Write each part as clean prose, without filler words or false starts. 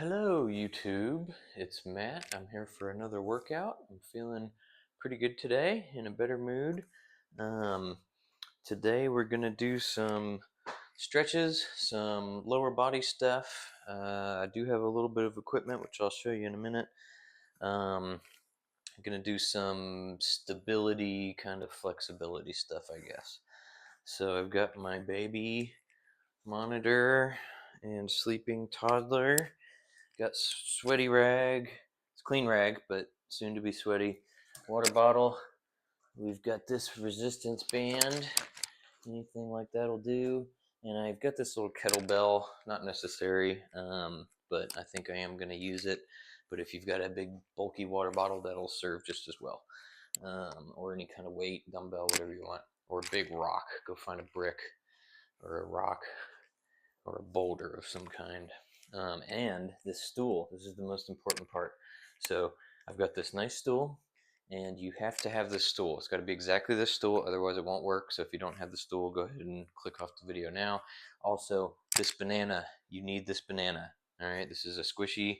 Hello, YouTube. It's Matt. I'm here for another workout. I'm feeling pretty good today, in a better mood. Um, Today we're gonna do some stretches, some lower body stuff. I do have a little bit of equipment, which I'll show you in a minute. I'm gonna do some stability, kind of flexibility stuff, I guess. So I've got my baby monitor and sleeping toddler. Got sweaty rag. It's clean rag, but soon to be sweaty. Water bottle. We've got this resistance band. Anything like that'll do. And I've got this little kettlebell. Not necessary, but I think I am going to use it. But if you've got a big bulky water bottle, that'll serve just as well. Or any kind of weight, dumbbell, whatever you want. Or a big rock. Go find a brick or a rock or a boulder of some kind. And this stool, this is the most important part. So I've got this nice stool, and you have to have this stool. It's got to be exactly this stool, otherwise it won't work. So if you don't have the stool, go ahead and click off the video now. Also, this banana, you need this banana. All right, this is a squishy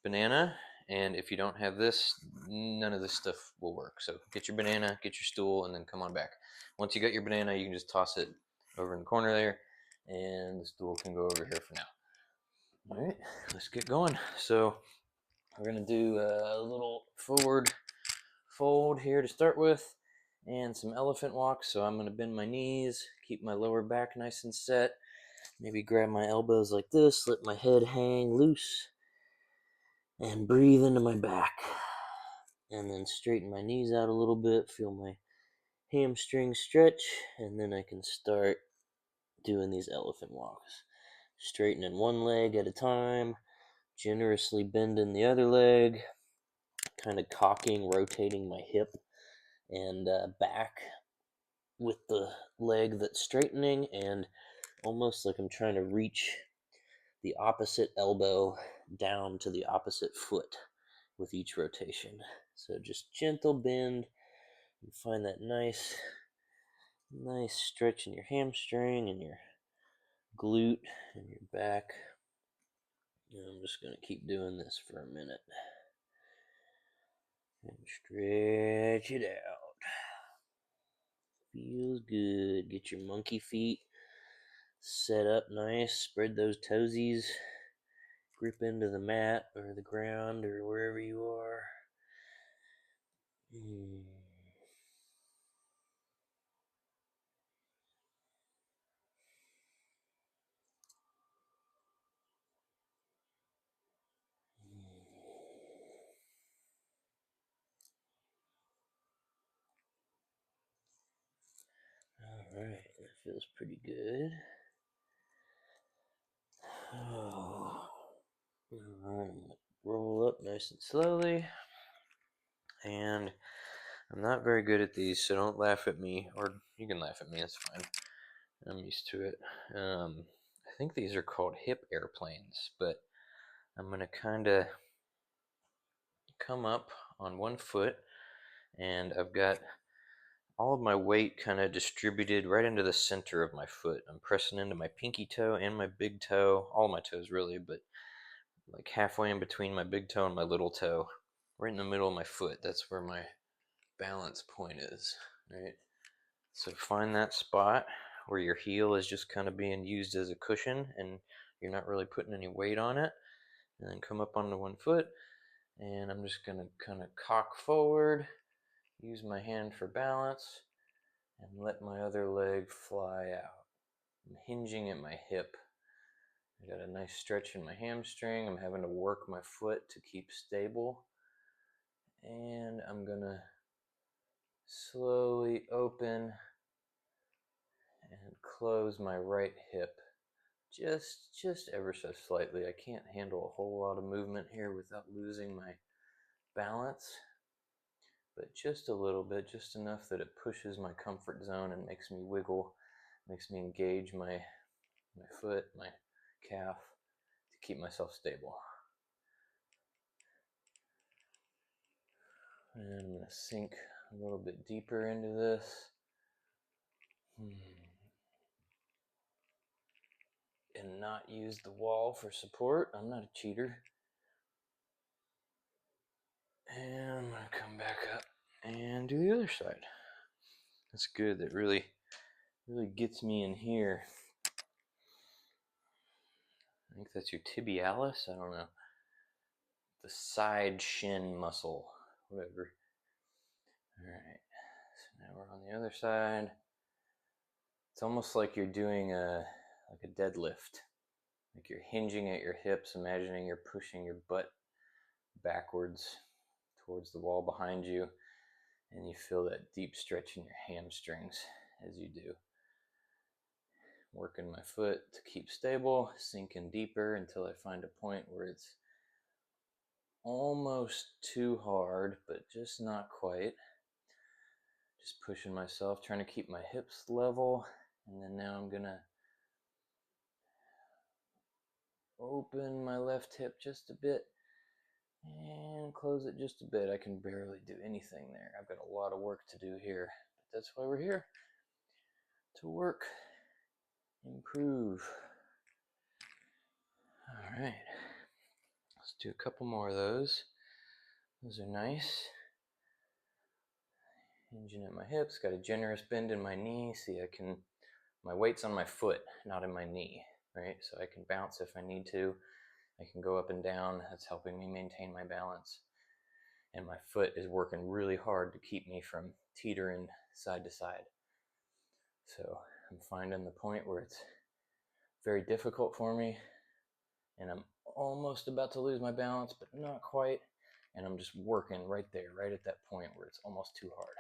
banana, and if you don't have this, none of this stuff will work. So get your banana, get your stool, and then come on back. Once you got your banana, you can just toss it over in the corner there, and the stool can go over here for now. All right, let's get going. So we're gonna do a little forward fold here to start with, and some elephant walks. So I'm gonna bend my knees, keep my lower back nice and set, maybe grab my elbows like this, let my head hang loose, and breathe into my back. And then straighten my knees out a little bit, feel my hamstring stretch, and then I can start doing these elephant walks. Straightening one leg at a time, generously bending the other leg, kind of cocking, rotating my hip and back with the leg that's straightening, and almost like I'm trying to reach the opposite elbow down to the opposite foot with each rotation. So just gentle bend and find that nice stretch in your hamstring and your glute and your back. And I'm just going to keep doing this for a minute. And stretch it out. Feels good. Get your monkey feet set up nice. Spread those toesies. Grip into the mat or the ground or wherever you are. Alright, that feels pretty good. Oh. Alright, roll up nice and slowly. And I'm not very good at these, so don't laugh at me. Or you can laugh at me, that's fine. I'm used to it. I think these are called hip airplanes, but I'm going to kind of come up on one foot, and I've got all of my weight kind of distributed right into the center of my foot. I'm pressing into my pinky toe and my big toe, all my toes really, but like halfway in between my big toe and my little toe, right in the middle of my foot. That's where my balance point is, right? So find that spot where your heel is just kind of being used as a cushion and you're not really putting any weight on it. And then come up onto one foot, and I'm just going to kind of cock forward, use my hand for balance, and let my other leg fly out. I'm hinging at my hip. I got a nice stretch in my hamstring. I'm having to work my foot to keep stable. And I'm going to slowly open and close my right hip. Just ever so slightly. I can't handle a whole lot of movement here without losing my balance. But just a little bit, just enough that it pushes my comfort zone and makes me wiggle, makes me engage my foot, my calf, to keep myself stable. And I'm going to sink a little bit deeper into this. and not use the wall for support. I'm not a cheater. And I'm gonna come back up and do the other side. That's good. That really gets me in here. I think that's your tibialis. I don't know. The side shin muscle, whatever. All right. So now we're on the other side. It's almost like you're doing a deadlift. Like you're hinging at your hips, imagining you're pushing your butt backwards towards the wall behind you, and you feel that deep stretch in your hamstrings as you do. Working my foot to keep stable, sinking deeper until I find a point where it's almost too hard, but just not quite. Just pushing myself, trying to keep my hips level, and then now I'm gonna open my left hip just a bit and close it just a bit. I can barely do anything there. I've got a lot of work to do here, but that's why we're here, to work, improve. All right, let's do a couple more of those. Those are nice. Hinging at my hips, got a generous bend in my knee. See, my weight's on my foot, not in my knee, right? So I can bounce if I need to. I can go up and down. That's helping me maintain my balance. And my foot is working really hard to keep me from teetering side to side. So I'm finding the point where it's very difficult for me, and I'm almost about to lose my balance, but not quite. And I'm just working right there, right at that point where it's almost too hard.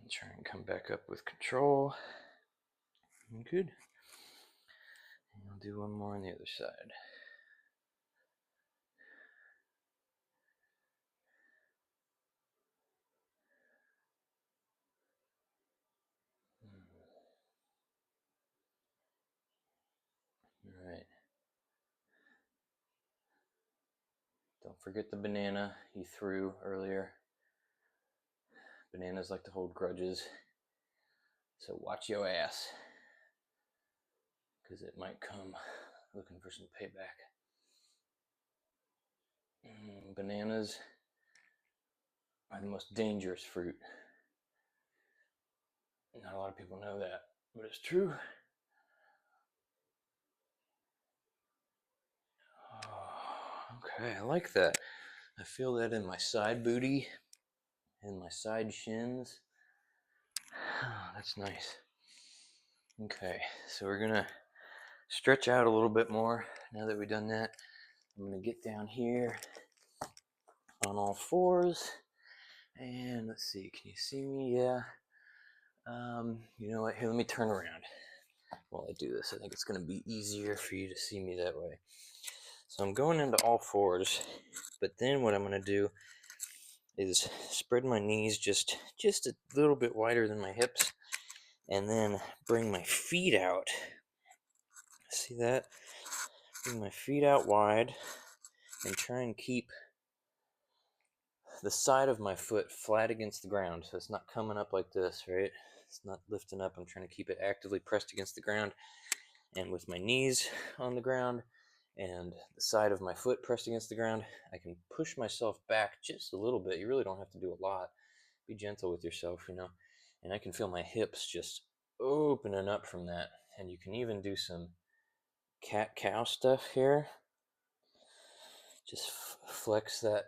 And try and come back up with control. Good. And I'll do one more on the other side. All right. Don't forget the banana you threw earlier. Bananas like to hold grudges. So watch your ass, because it might come looking for some payback. Bananas are the most dangerous fruit. Not a lot of people know that, but it's true. Oh, okay, I like that. I feel that in my side booty and my side shins. Oh, that's nice. Okay, so we're gonna stretch out a little bit more now that we've done that. I'm gonna get down here on all fours, and let's see, can you see me? Yeah. You know what, here, let me turn around while I do this. I think it's gonna be easier for you to see me that way. So I'm going into all fours, but then what I'm gonna do is spread my knees just a little bit wider than my hips, and then bring my feet out. See that? Bring my feet out wide and try and keep the side of my foot flat against the ground, so it's not coming up like this, right? It's not lifting up. I'm trying to keep it actively pressed against the ground, and with my knees on the ground and the side of my foot pressed against the ground, I can push myself back just a little bit. You really don't have to do a lot. Be gentle with yourself, and I can feel my hips just opening up from that. And you can even do some cat-cow stuff here. Just flex that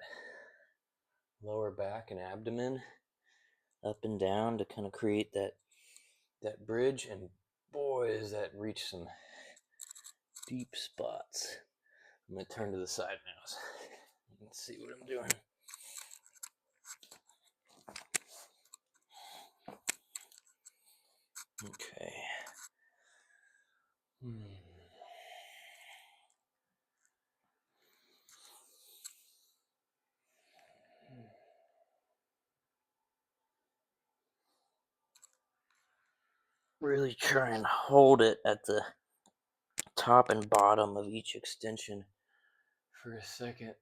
lower back and abdomen up and down to kind of create that bridge, and boy, does that reach some deep spots. I'm going to turn to the side now so you can see what I'm doing. Okay. Really try and hold it at the top and bottom of each extension for a second.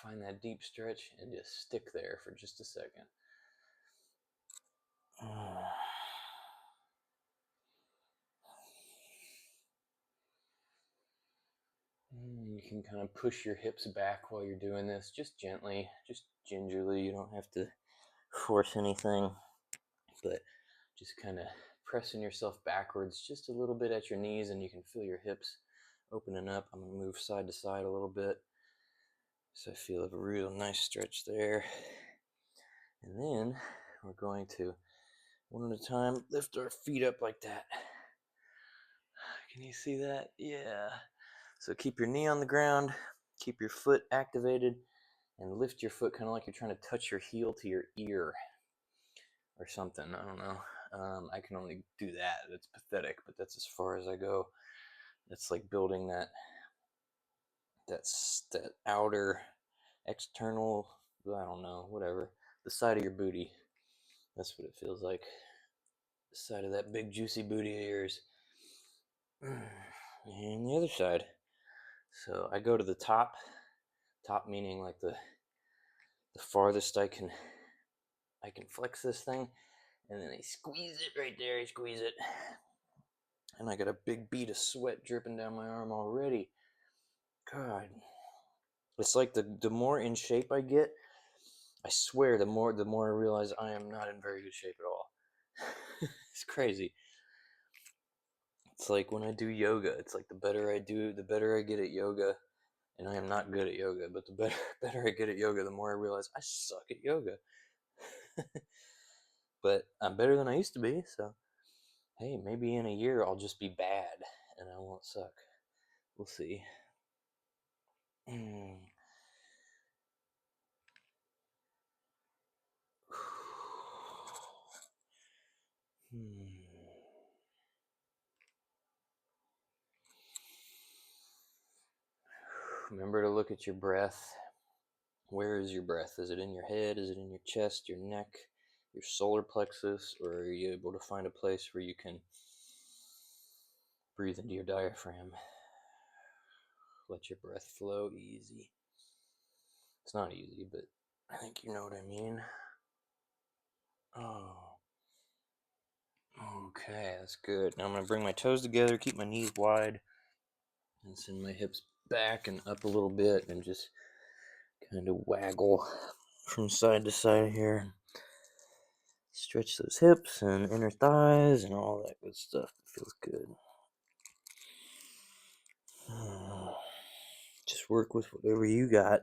Find that deep stretch and just stick there for just a second. You can kind of push your hips back while you're doing this, just gently, just gingerly. You don't have to force anything, but just kind of pressing yourself backwards just a little bit at your knees, and you can feel your hips opening up. I'm going to move side to side a little bit, so I feel a real nice stretch there. And then we're going to, one at a time, lift our feet up like that. Can you see that? Yeah. So keep your knee on the ground, keep your foot activated, and lift your foot kind of like you're trying to touch your heel to your ear or something. I don't know. I can only do that. It's pathetic, but that's as far as I go. It's like building that outer external, I don't know, whatever, the side of your booty. That's what it feels like. The side of that big juicy booty of yours. And the other side. So I go to the top meaning like the farthest I can flex this thing, and then I squeeze it right there. I squeeze it, and I got a big bead of sweat dripping down my arm already. God, it's like the more in shape I get, I swear the more I realize I am not in very good shape at all. It's crazy. It's like when I do yoga, it's like the better I do, the better I get at yoga. And I am not good at yoga, but the better I get at yoga, the more I realize I suck at yoga. But I'm better than I used to be, so hey, maybe in a year I'll just be bad and I won't suck. We'll see. Remember to look at your breath. Where is your breath? Is it in your head? Is it in your chest, your neck, your solar plexus? Or are you able to find a place where you can breathe into your diaphragm? Let your breath flow easy. It's not easy, but I think you know what I mean. Oh. Okay, that's good. Now I'm going to bring my toes together, keep my knees wide, and send my hips back and up a little bit, and just kind of waggle from side to side here. Stretch those hips and inner thighs and all that good stuff. It feels good. Just work with whatever you got.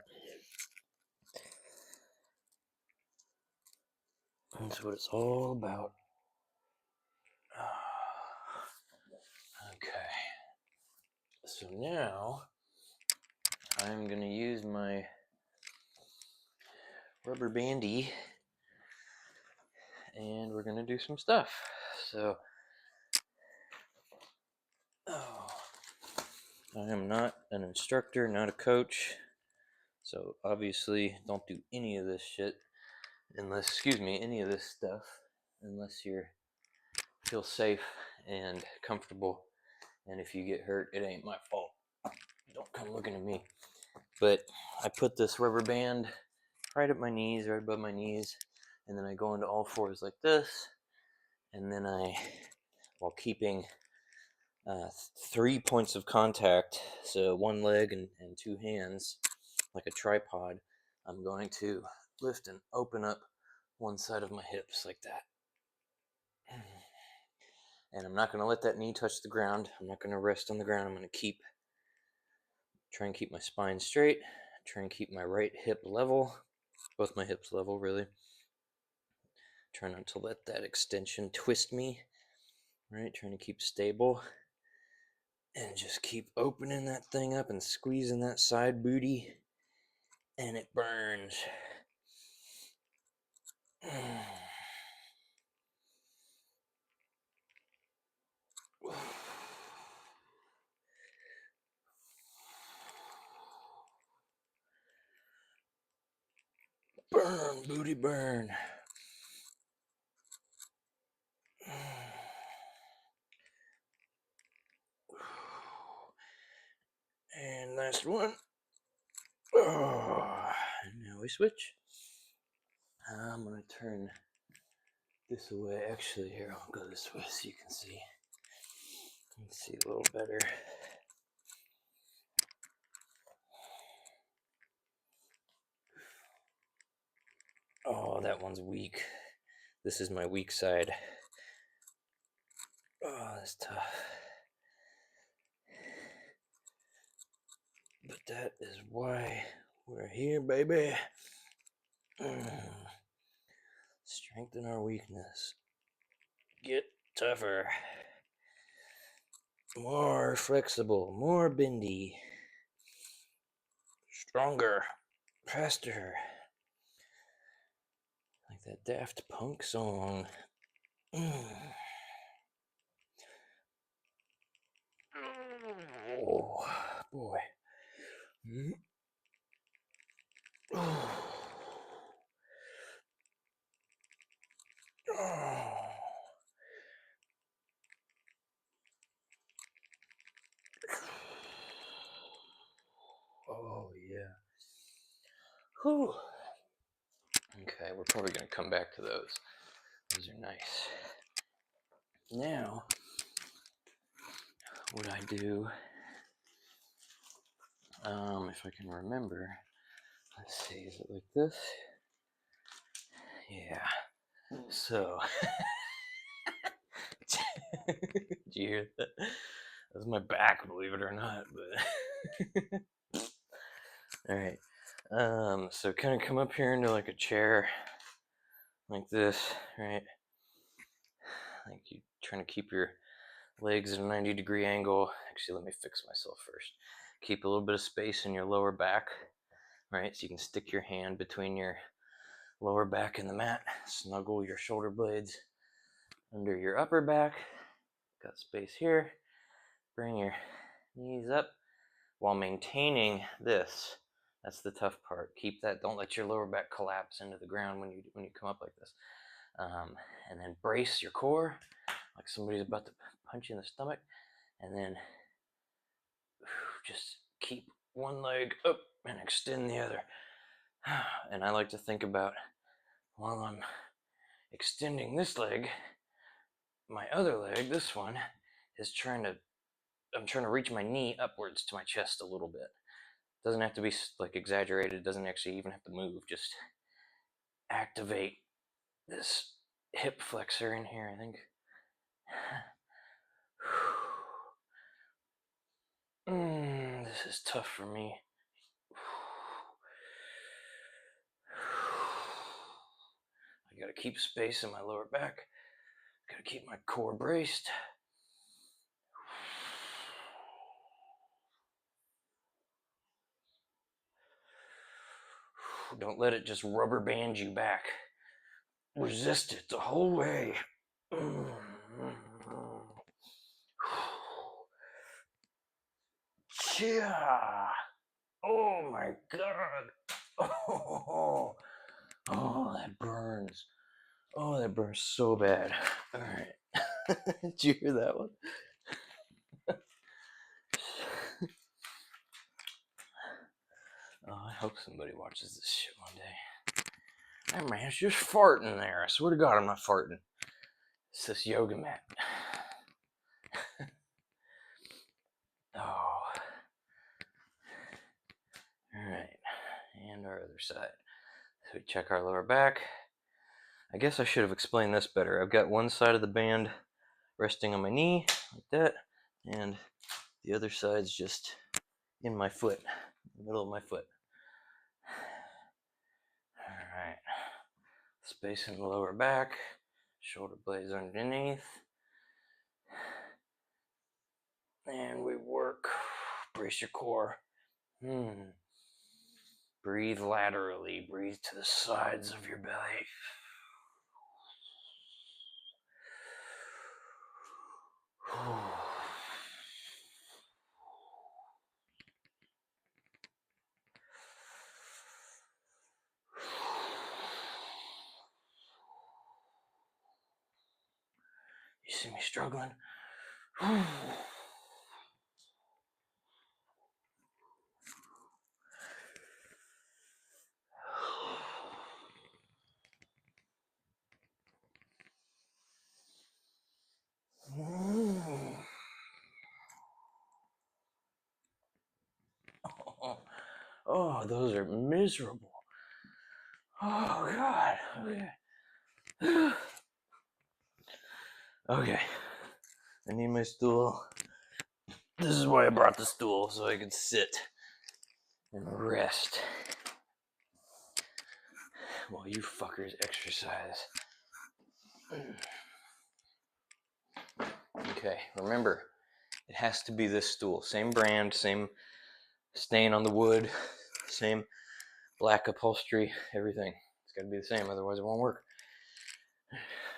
That's what it's all about. Okay. So now I'm going to use my rubber bandy and we're going to do some stuff. So, I am not an instructor, not a coach. So obviously don't do any of this shit any of this stuff unless you feel safe and comfortable. And if you get hurt, it ain't my fault. Don't come looking at me. But I put this rubber band right at my knees, right above my knees, and then I go into all fours like this, and then while keeping 3 points of contact, so one leg and two hands, like a tripod, I'm going to lift and open up one side of my hips like that. And I'm not going to let that knee touch the ground. I'm not going to rest on the ground. I'm going to try and keep my spine straight, try and keep my right hip level, both my hips level, really. Try not to let that extension twist me, right? Trying to keep stable. And just keep opening that thing up and squeezing that side booty. And it burns. Burn, booty, burn. And last one. Oh, now we switch. I'm gonna turn this away. Actually, here, I'll go this way so you can see. Let's see a little better. Oh, that one's weak. This is my weak side. Oh, that's tough. But that is why we're here, baby. Strengthen our weakness. Get tougher. More flexible. More bendy. Stronger. Faster. Like that Daft Punk song. Oh, boy. Oh, yeah. Whew. Okay, we're probably going to come back to those. Those are nice. Now, what I do, if I can remember, let's see, is it like this? Yeah. So, did you hear that? That was my back, believe it or not. But all right. So kind of come up here into like a chair, like this, right? Like you trying to keep your legs at a 90-degree angle. Actually, let me fix myself first. Keep a little bit of space in your lower back, right? So you can stick your hand between your lower back and the mat. Snuggle your shoulder blades under your upper back. Got space here. Bring your knees up while maintaining this. That's the tough part. Keep that. Don't let your lower back collapse into the ground when you come up like this. And then brace your core like somebody's about to punch you in the stomach. And then just keep one leg up and extend the other. And I like to think about, while I'm extending this leg, my other leg, this one, is I'm trying to reach my knee upwards to my chest a little bit. Doesn't have to be like exaggerated. Doesn't actually even have to move. Just activate this hip flexor in here, I think. This is tough for me. I gotta keep space in my lower back. Gotta keep my core braced. Don't let it just rubber band you back. Resist it the whole way. Yeah. Oh my God. Oh, that burns. Oh, that burns so bad. All right. Did you hear that one? Oh, I hope somebody watches this shit one day. That man's just farting there. I swear to God, I'm not farting. It's this yoga mat. Oh. All right. And our other side. So we check our lower back. I guess I should have explained this better. I've got one side of the band resting on my knee, like that, and the other side's just in my foot, in the middle of my foot. All right. Space in the lower back, shoulder blades underneath. And we work. Brace your core. Breathe laterally. Breathe to the sides of your belly. You see me struggling? Oh, those are miserable. Oh, God. Okay. Okay. I need my stool. This is why I brought the stool, so I could sit and rest while you fuckers exercise. Okay, remember, it has to be this stool. Same brand, same stain on the wood, same black upholstery, everything. It's got to be the same, otherwise it won't work.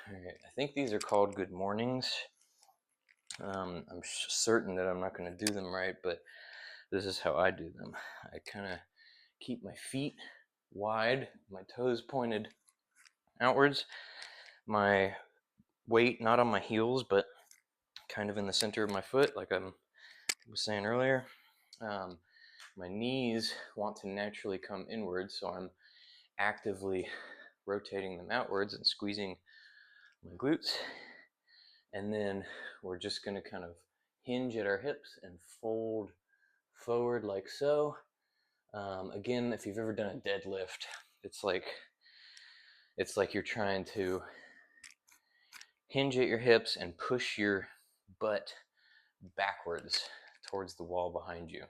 Alright, I think these are called good mornings. I'm certain that I'm not going to do them right, but this is how I do them. I kind of keep my feet wide, my toes pointed outwards, my weight not on my heels, but kind of in the center of my foot, like I was saying earlier. My knees want to naturally come inwards, so I'm actively rotating them outwards and squeezing my glutes. And then we're just going to kind of hinge at our hips and fold forward like so. Again, if you've ever done a deadlift, it's like you're trying to hinge at your hips and push your butt backwards towards the wall behind you.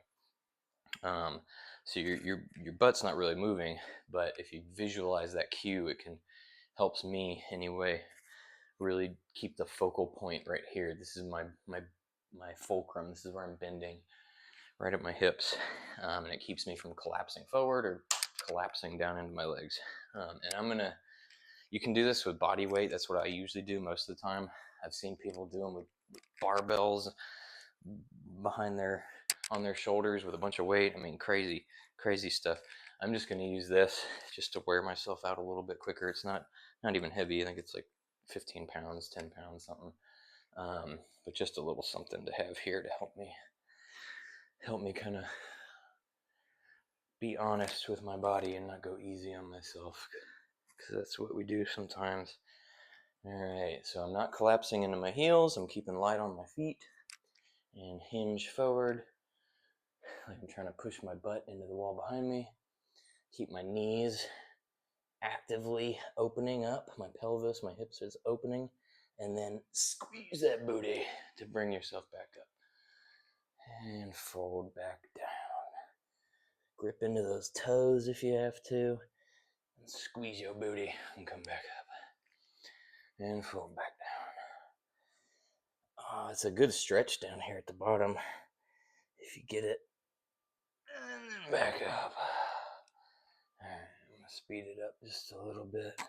So your butt's not really moving, but if you visualize that cue, it helps me anyway really keep the focal point right here. This is my fulcrum. This is where I'm bending, right at my hips, and it keeps me from collapsing forward or collapsing down into my legs. And you can do this with body weight. That's what I usually do most of the time. I've seen people do them with barbells on their shoulders with a bunch of weight. I mean, crazy stuff. I'm just going to use this just to wear myself out a little bit quicker. It's not even heavy. I think it's like 15 pounds, 10 pounds, something. But just a little something to have here to help me kind of be honest with my body and not go easy on myself, because that's what we do sometimes. All right, so I'm not collapsing into my heels. I'm keeping light on my feet and hinge forward. Like I'm trying to push my butt into the wall behind me. Keep my knees actively opening up. My pelvis, my hips is opening. And then squeeze that booty to bring yourself back up. And fold back down. Grip into those toes if you have to. And squeeze your booty and come back up. And fold back down. Oh, it's a good stretch down here at the bottom if you get it. And then back up. Alright, I'm going to speed it up just a little bit.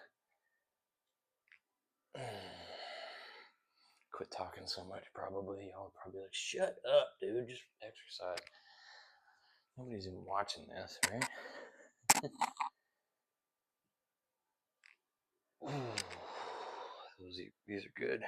Quit talking so much, probably. Y'all are probably like, shut up, dude. Just exercise. Nobody's even watching this, right? These are good.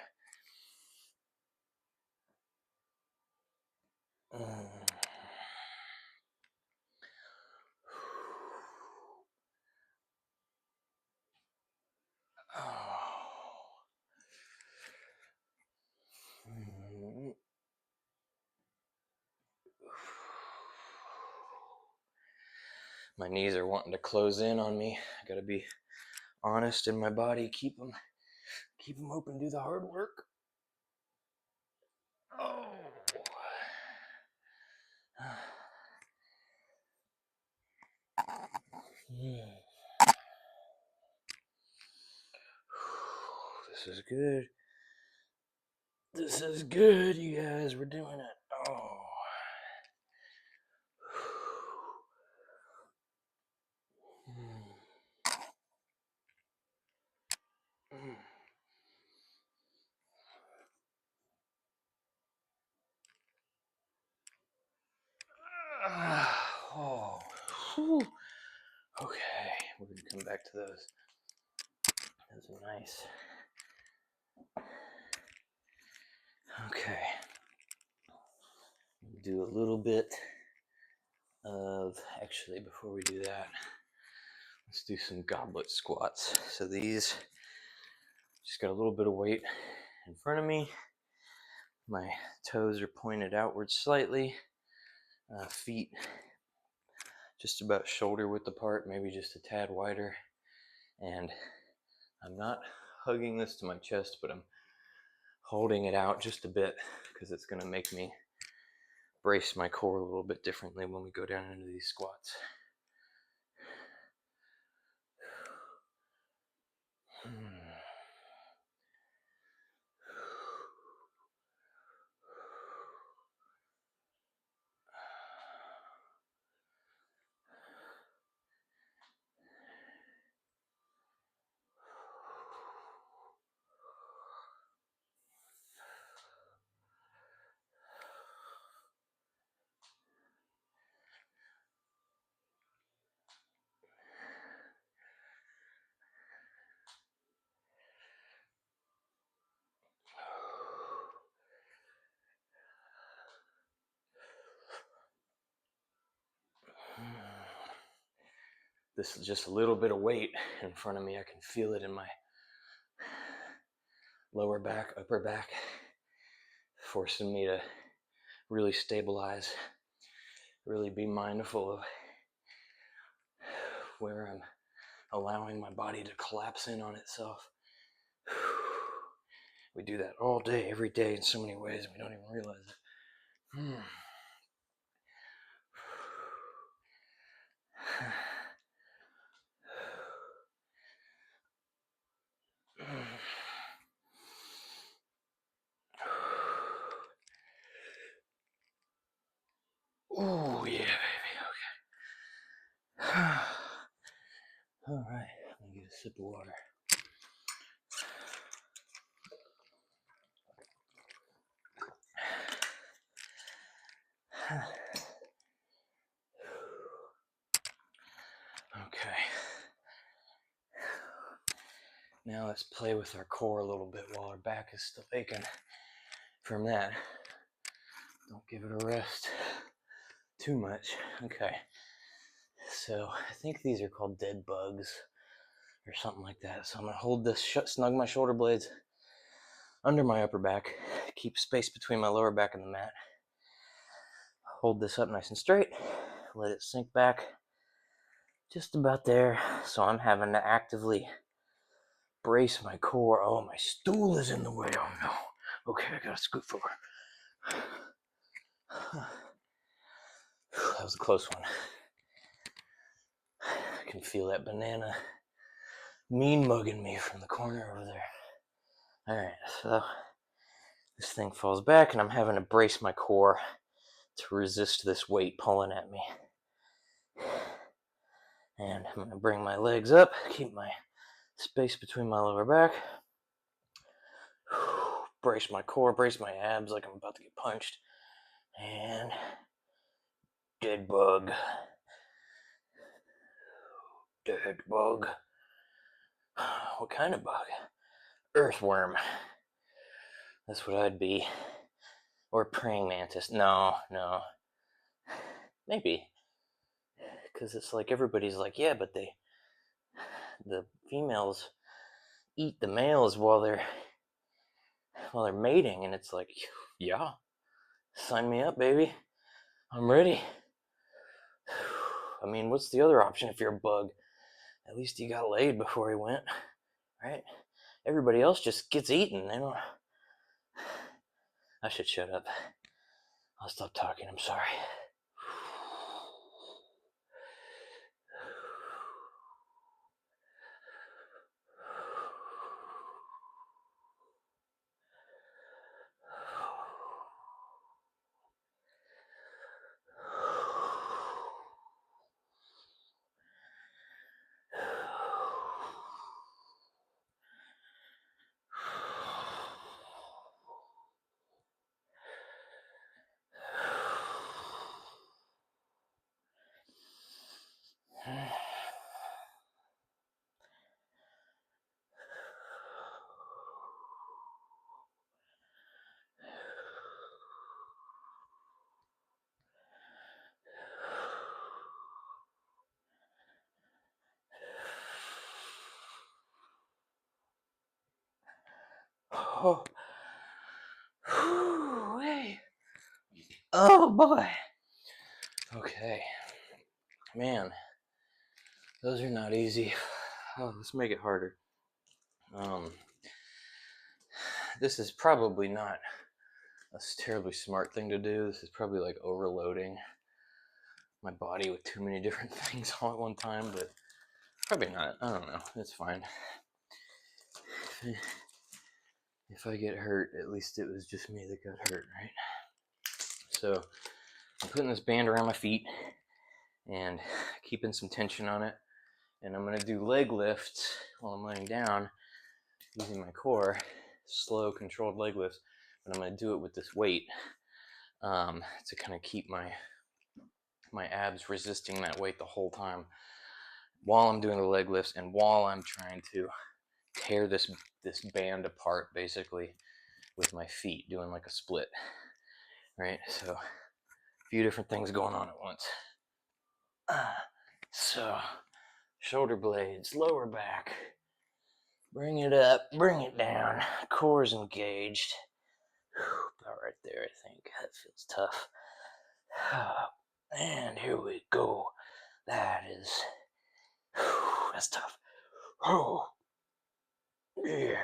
My knees are wanting to close in on me. I gotta be honest in my body. Keep them open. Do the hard work. Oh. This is good. This is good, you guys. We're doing it. Oh. Oh. Whew. Okay, we're gonna come back to those. Those are nice. Okay. Do a little bit of, actually, before we do that, let's do some goblet squats. So these, just got a little bit of weight in front of me. My toes are pointed outward slightly. Feet just about shoulder width apart, maybe just a tad wider. And I'm not hugging this to my chest, but I'm holding it out just a bit because it's going to make me brace my core a little bit differently when we go down into these squats. This is just a little bit of weight in front of me. I can feel it in my lower back, upper back, forcing me to really stabilize, really be mindful of where I'm allowing my body to collapse in on itself. We do that all day, every day in so many ways, and we don't even realize it. Oh, yeah, baby, okay. All right, let me get a sip of water. Okay. Now let's play with our core a little bit while our back is still aching from that. Don't give it a rest too much. Okay. So I think these are called dead bugs or something like that. So I'm going to hold this, snug my shoulder blades under my upper back, keep space between my lower back and the mat. Hold this up nice and straight, let it sink back just about there. So I'm having to actively brace my core. Oh, my stool is in the way. Oh no. Okay, I gotta scoot forward. That was a close one. I can feel that banana mean mugging me from the corner over there. Alright, so this thing falls back and I'm having to brace my core to resist this weight pulling at me. And I'm going to bring my legs up, keep my space between my lower back. Brace my core, brace my abs like I'm about to get punched. And dead bug. Dead bug. What kind of bug? Earthworm. That's what I'd be. Or praying mantis. No. Maybe. Because it's like everybody's like, yeah, but the females eat the males while they're mating, and it's like, yeah, sign me up, baby. I'm ready. I mean, what's the other option if you're a bug? At least he got laid before he went, right? Everybody else just gets eaten. They don't. I should shut up. I'll stop talking. I'm sorry. Oh. Hey. Oh boy. Okay. Man, those are not easy. Oh, let's make it harder. This is probably not a terribly smart thing to do. This is probably like overloading my body with too many different things all at one time, but probably not. I don't know. It's fine. If I get hurt, at least it was just me that got hurt, right? So I'm putting this band around my feet and keeping some tension on it. And I'm going to do leg lifts while I'm laying down using my core, slow, controlled leg lifts. But I'm going to do it with this weight to kind of keep my abs resisting that weight the whole time while I'm doing the leg lifts and while I'm trying to tear this band apart, basically, with my feet, doing like a split, right? So a few different things going on at once. So shoulder blades, lower back, bring it up, bring it down, core's engaged. About right there, I think. That feels tough. And here we go. That's tough. Oh, yeah,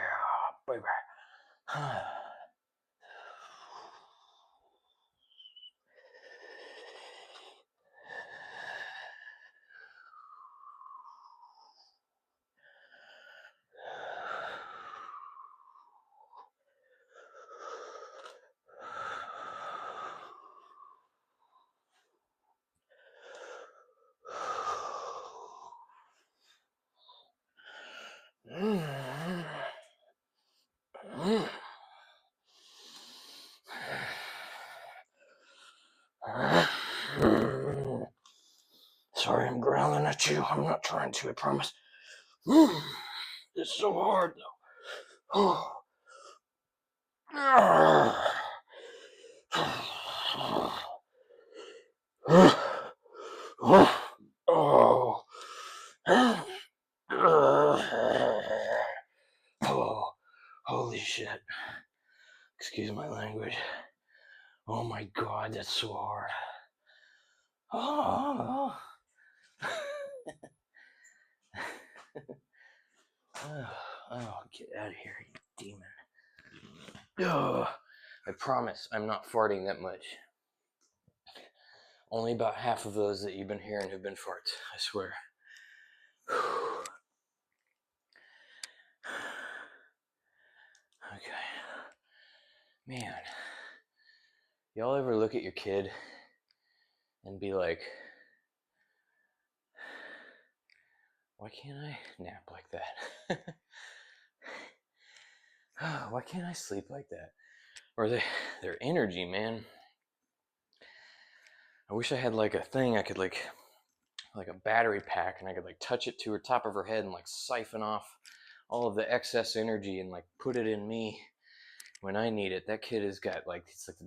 baby. Sorry I'm growling at you. I'm not trying to, I promise. It's so hard though. Oh. Oh, holy shit. Excuse my language. Oh my god, that's so hard. Oh. Oh, get out of here, you demon. Oh, I promise I'm not farting that much. Only about half of those that you've been hearing have been farts, I swear. Okay. Man, y'all ever look at your kid and be like, why can't I nap like that? Why can't I sleep like that? Or their energy, man. I wish I had like a thing I could like a battery pack, and I could like touch it to her top of her head and like siphon off all of the excess energy and like put it in me when I need it. That kid has got like, it's like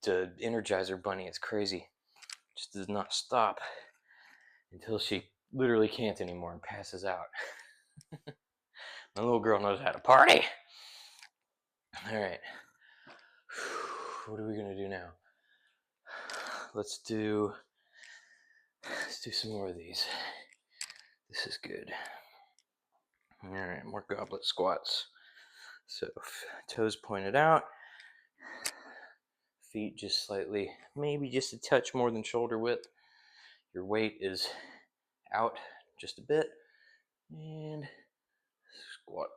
the Energizer bunny. It's crazy. Just does not stop until she literally can't anymore and passes out. My little girl knows how to party. All right. What are we gonna do now? Let's do some more of these. This is good. All right, more goblet squats. So toes pointed out, feet just slightly, maybe just a touch more than shoulder width. Your weight is out just a bit, and squat.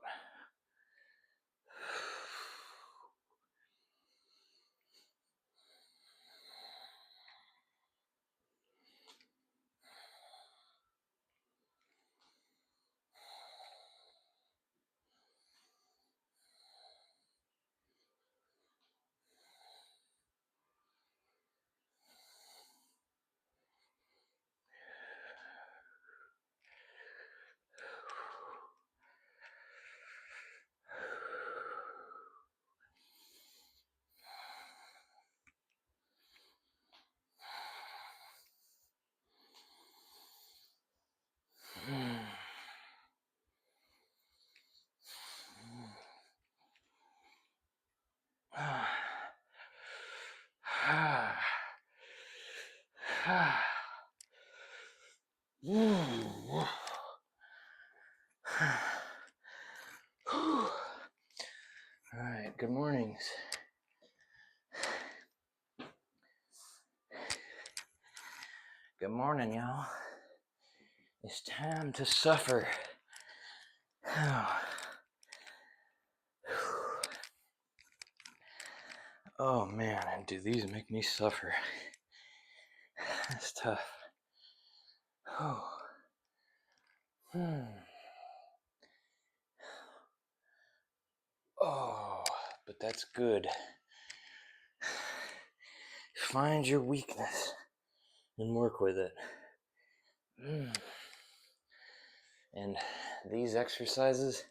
All right, good mornings. Good morning, y'all. It's time to suffer. Oh man, and do these make me suffer? That's tough. Oh, but that's good. Find your weakness and work with it. And these exercises,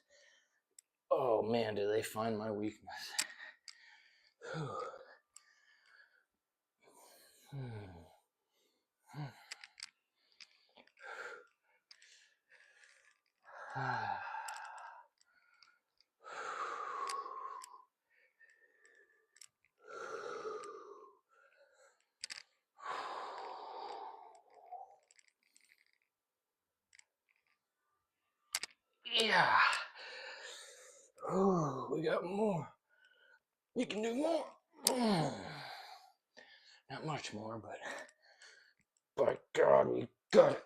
oh man, do they find my weakness. Yeah. Oh, we got more. You can do more. Not much more, but by God, we got it.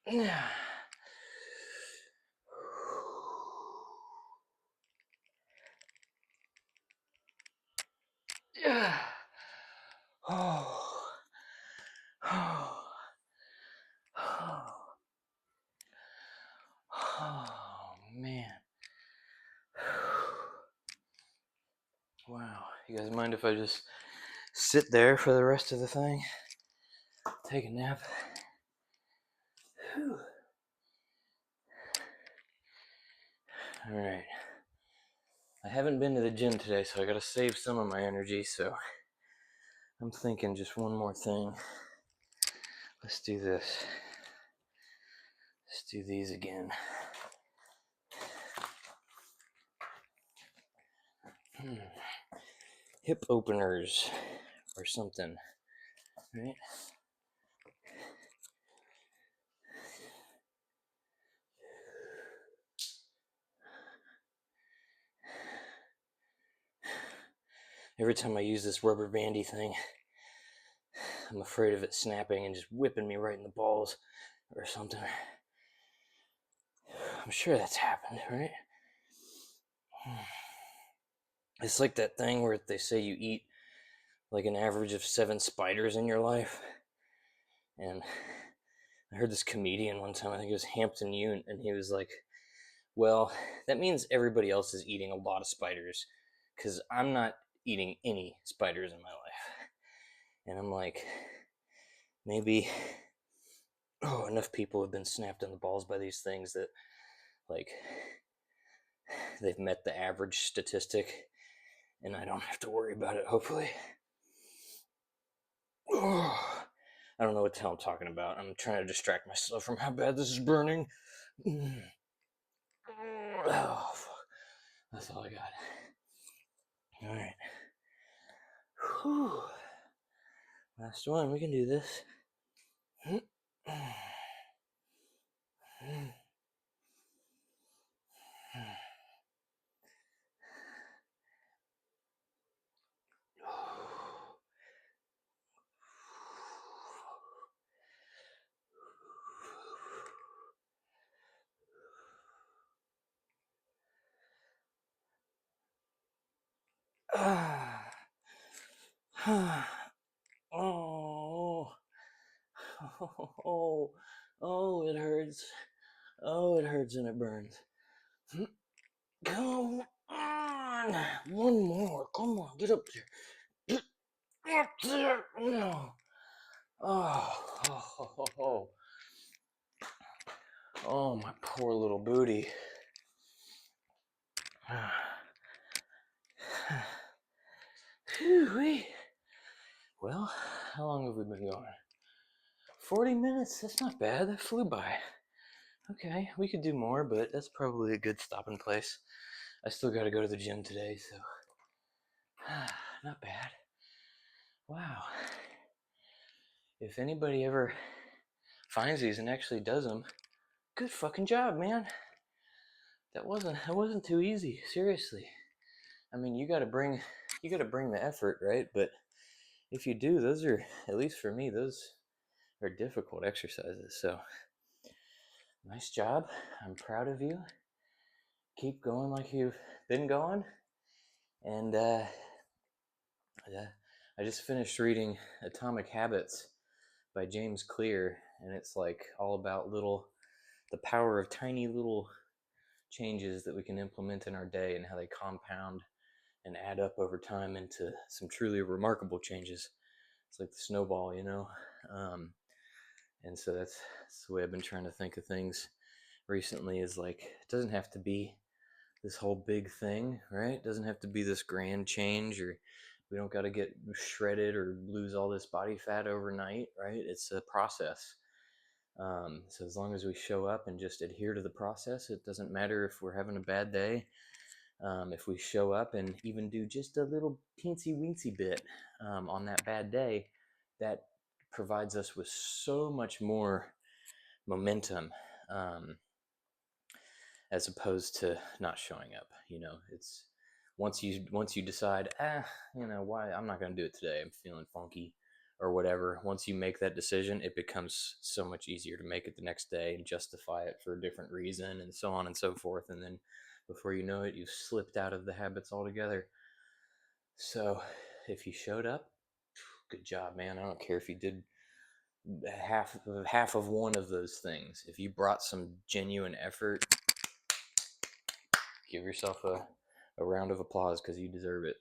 Yeah. Yeah. Oh. Oh. Oh, man. Wow. You guys mind if I just sit there for the rest of the thing? Take a nap? Whew. All right. I haven't been to the gym today, so I gotta save some of my energy, so I'm thinking just one more thing. Let's do this. Let's do these again. Hip openers or something, right? Every time I use this rubber bandy thing, I'm afraid of it snapping and just whipping me right in the balls or something. I'm sure that's happened, right? It's like that thing where they say you eat like an average of 7 spiders in your life. And I heard this comedian one time, I think it was Hampton Yount, and he was like, well, that means everybody else is eating a lot of spiders, because I'm not eating any spiders in my life. And I'm like, maybe enough people have been snapped in the balls by these things that, like, they've met the average statistic, and I don't have to worry about it, hopefully. I don't know what the hell I'm talking about. I'm trying to distract myself from how bad this is burning. Oh, fuck. That's all I got. All right. Whew. Last one. We can do this. Oh, oh, oh, it hurts. Oh, it hurts and it burns. Come on. One more. Come on, get up there. Get up there. No. Oh, oh, oh, oh. Oh, my poor little booty. Whew-wee. Well, how long have we been going? 40 minutes? That's not bad. That flew by. Okay, we could do more, but that's probably a good stopping place. I still got to go to the gym today, so not bad. Wow. If anybody ever finds these and actually does them, good fucking job, man. That wasn't too easy, seriously. I mean, you got to bring the effort, right? But if you do, those are, at least for me, those are difficult exercises. So, nice job. I'm proud of you. Keep going like you've been going. And I just finished reading Atomic Habits by James Clear, and it's like all about the power of tiny little changes that we can implement in our day and how they compound and add up over time into some truly remarkable changes. It's like the snowball, you know? And so that's the way I've been trying to think of things recently, is like, it doesn't have to be this whole big thing, right? It doesn't have to be this grand change, or we don't got to get shredded or lose all this body fat overnight, right? It's a process. So as long as we show up and just adhere to the process, it doesn't matter if we're having a bad day. If we show up and even do just a little teensy weensy bit on that bad day, that provides us with so much more momentum, as opposed to not showing up. You know, it's once you decide, why I'm not going to do it today, I'm feeling funky or whatever. Once you make that decision, it becomes so much easier to make it the next day and justify it for a different reason, and so on and so forth. And then before you know it, you've slipped out of the habits altogether. So if you showed up, good job, man. I don't care if you did half of one of those things. If you brought some genuine effort, give yourself a round of applause, because you deserve it,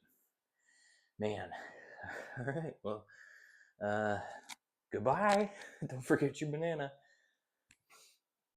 man. All right, well, goodbye. Don't forget your banana.